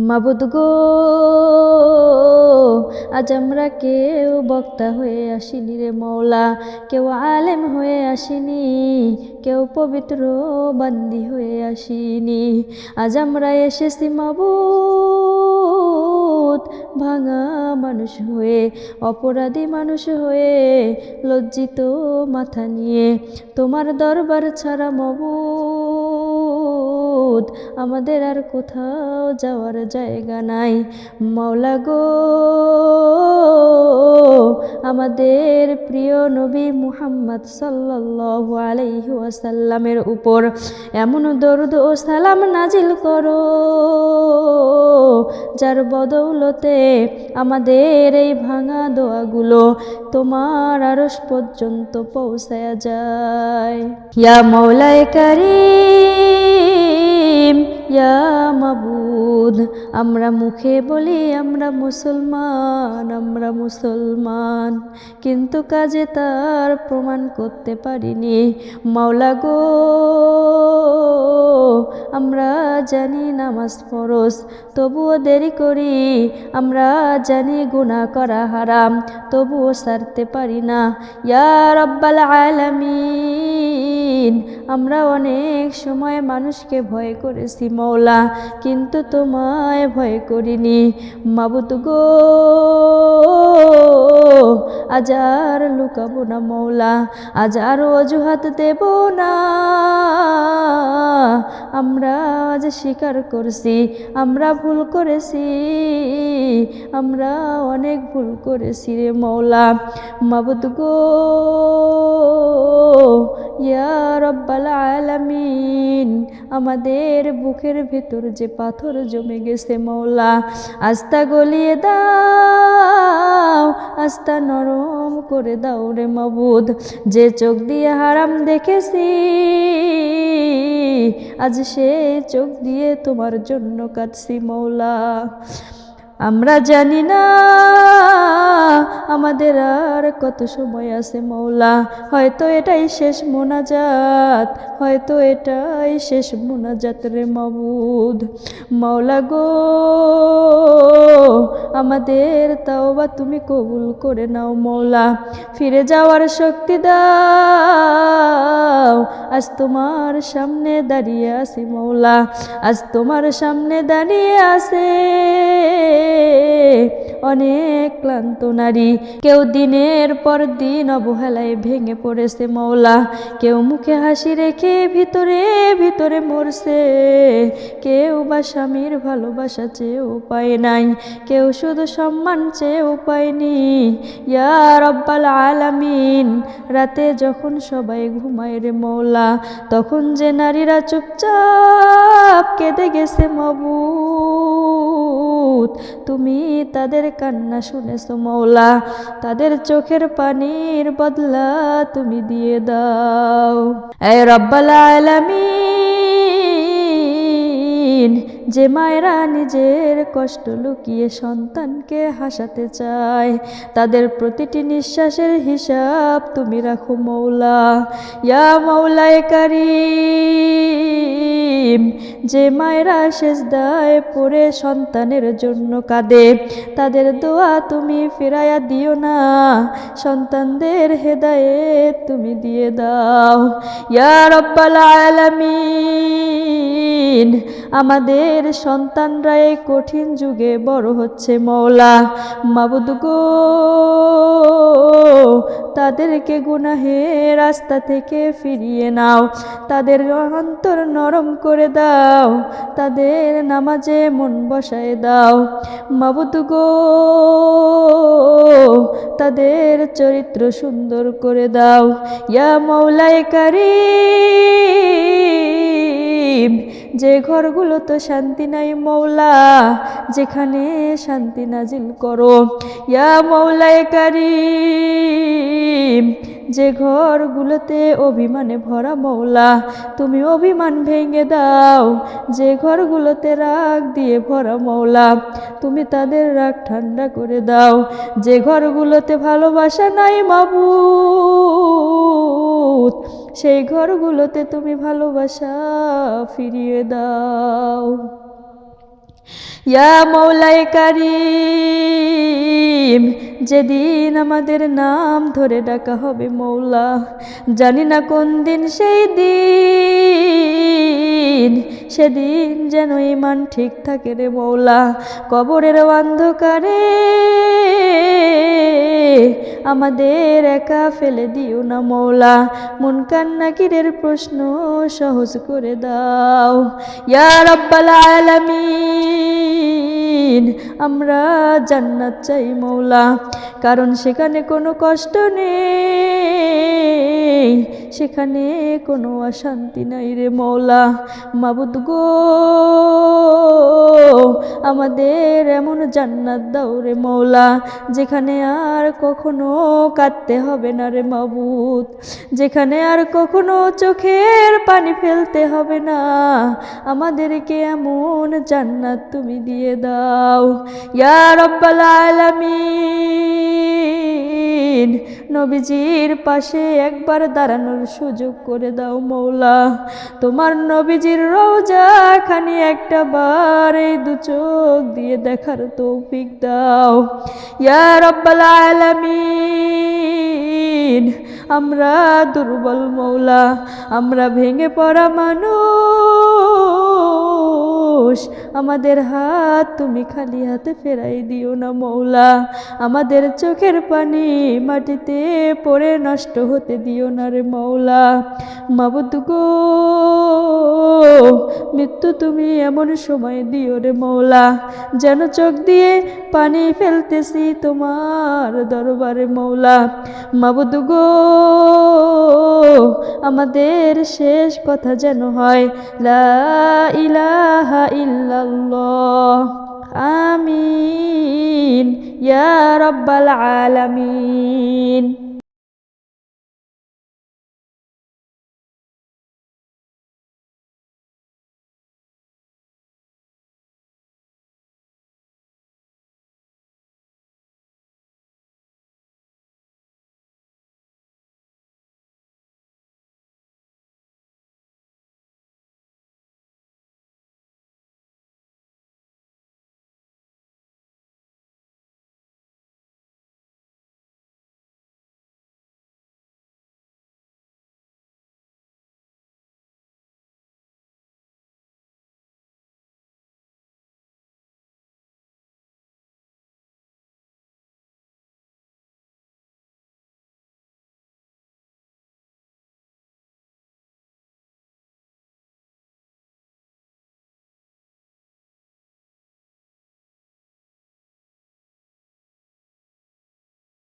মাবুদ গো, আজ আমরা কেউ বক্তা হয়ে আসিনি রে মওলা, কেউ আলেম হয়ে আসিনি, কেউ পবিত্র বান্দি হয়ে আসিনি। আজ আমরা এসেছি মাবুদ ভাঙা মানুষ হয়ে, অপরাধী মানুষ হয়ে, লজ্জিত মাথা নিয়ে। তোমার দরবার ছাড়া মাবুদ আমাদের আর কোথাও যাওয়ার জায়গা নাই। মাওলা গো, আমাদের প্রিয় নবী মুহাম্মদ সাল্লাল্লাহু আলাইহি ওয়াসাল্লামের উপর এমন দরুদ ও সালাম নাজিল করো, যার বদৌলতে আমাদের এই ভাঙা দোয়াগুলো তোমার আরশ পর্যন্ত পৌঁছায়া যায়। ইয়া মাওলায়ে কারীম, ইয়া মাবুদ, আমরা মুখে বলি আমরা মুসলমান, আমরা মুসলমান, কিন্তু কাজে তার প্রমাণ করতে পারিনি। মাওলা গো, আমরা জানি নামাজ ফরজ, তবুও দেরি করি। আমরা জানি গুনাহ করা হারাম, তবুও ছাড়তে পারি না। ইয়া রাব্বাল আলামিন, আমরা অনেক সময় মানুষকে ভয় করেছি মওলা, কিন্তু তোমায় ভয় করিনি। মাবুদ গো, আজ আর লুকাবো না মওলা, আজ আর অজুহাত দেব না। আমরা আজ স্বীকার করছি আমরা ভুল করেছি, আমরা অনেক ভুল করেছি রে মওলা। মাবুদ গো, ইয়া রাব্বাল আলামিন, আমাদের বুকের ভেতর যে পাথর জমে গেছে মওলা, আস্তা গলিয়ে দাও, আস্তা নরম করে দাও রে মাবুদ। যে চোখ দিয়ে হারাম দেখেছি, আজ সেই চোখ দিয়ে তোমার জন্য কাঁদছি মওলা। আমরা জানি না আমাদের আর কত সময় আছে মওলা, হয়তো এটাই শেষ মোনাজাত, হয়তো এটাই শেষ মোনাজাত রে মাবুদ। মাওলা গো, আমাদের তাওবা তুমি কবুল করে নাও মওলা, ফিরে যাওয়ার শক্তি দাও। আজ তোমার সামনে দাঁড়িয়ে আছি মওলা, আজ তোমার সামনে দাঁড়িয়ে আছে অনেক ক্লান্ত নারী। কেউ দিনের পর দিন অবহেলায় ভেঙে পড়েছে মওলা, কেউ মুখে হাসি রেখে ভিতরে ভিতরে মরছে, কেউ বা স্বামীর ভালোবাসা চেয়েও পায় নাই, কেউ শুধু সম্মান চেয়েও পায়নি। ইয়া রাব্বাল আলামিন, রাতে যখন সবাই ঘুমায় রে মওলা, তখন যে নারীরা চুপচাপ কেঁদে গেছে মাবুদ, তুমি তাদের কান্না শুনেছো মওলা, তাদের চোখের পানির বদলা তুমি দিয়ে দাও। এ রাব্বাল আলামিন, যে মায়েরা নিজের কষ্ট লুকিয়ে সন্তানকে হাসাতে চায়, তাদের প্রতিটি নিঃশ্বাসের হিসাব তুমি রাখো মওলা। ইয়া মাওলায়ে কারীম, যে মায়েরা সেজদায় পড়ে সন্তানের জন্য কাঁদে, তাদের দোয়া তুমি ফিরাইয়া দিও না, সন্তানদের হেদায়েত তুমি দিয়ে দাও। ইয়া রাব্বাল আলামিন, আমাদের সন্তানরা এই কঠিন যুগে বড় হচ্ছে মওলা, মাবুদ গো, তাদেরকে গুনাহের রাস্তা থেকে ফিরিয়ে নাও, তাদের অন্তর নরম করে দাও, তাদের নামাজে মন বসায় দাও। মাবুদ গো, তাদের চরিত্র সুন্দর করে দাও। ইয়া মাওলায়ে কারীম, যে ঘরগুলো তো শান্তি নাই মওলা, যেখানে শান্তি নাজিল করো। ইয়া মাওলায়ে কারীম, যে ঘরগুলোতে অভিমানে ভরা মওলা, তুমি অভিমান ভেঙে দাও। যে ঘরগুলোতে রাগ দিয়ে ভরা মওলা, তুমি তাদের রাগ ঠান্ডা করে দাও। যে ঘরগুলোতে ভালোবাসা নাই মাবুদ, সেই ঘরগুলোতে তুমি ভালোবাসা ফিরিয়ে দাও। ইয়া মৌলায়ে কারীম, যেদিন আমাদের নাম ধরে ডাকা হবে মৌলা, জানি না কোন দিন সেই দিন, সেদিন যেন ঈমান ঠিক থাকে রে মৌলা। কবরের অন্ধকারে আমাদের একা ফেলে দিও না মৌলা, মুনকার নাকিরের প্রশ্ন সহজ করে দাও। ইয়া রাব্বাল আলামিন, আমরা জান্নাত চাই মৌলা, কারণ সেখানে কোনো কষ্ট নেই, সেখানে কোনো অশান্তি নাই রে মৌলা। মাবুদ গো, আমাদের এমন জান্নাত দাও রে মৌলা, যেখানে আর কখনো কাঁদতে হবে না রে মাবুদ, যেখানে আর কখনো চোখের পানি ফেলতে হবে না। আমাদেরকে এমন জান্নাত তুমি দিয়ে দাও ইয়া রাব্বাল আলামিন। নবীজির পাশে একবার দাঁড়ানোর সুযোগ করে দাও মৌলা, তোমার নবীজির রওজা খানি একটা বার এই দু চোখ দিয়ে দেখার তৌফিক দাও ইয়া রাব্বাল আলামিন। আমরা দুর্বল মৌলা, আমরা ভেঙে পড়া মানুষ, আমাদের হাত তুমি খালি হাতে ফেরাই দিও না মৌলা, আমাদের চোখের পানি মাটিতে পড়ে নষ্ট হতে দিও না রে মৌলা। মাবুদ গো, মৃত্যু তুমি এমন সময় দিও রে মৌলা, যেন চোখ দিয়ে পানি ফেলতেছি তোমার দরবারে মৌলা। মাবুদ গো, আমাদের শেষ কথা যেন হয় লা ইলাহা ইল্লাল্লাহ। আমিন ইয়া রাব্বাল আলামিন।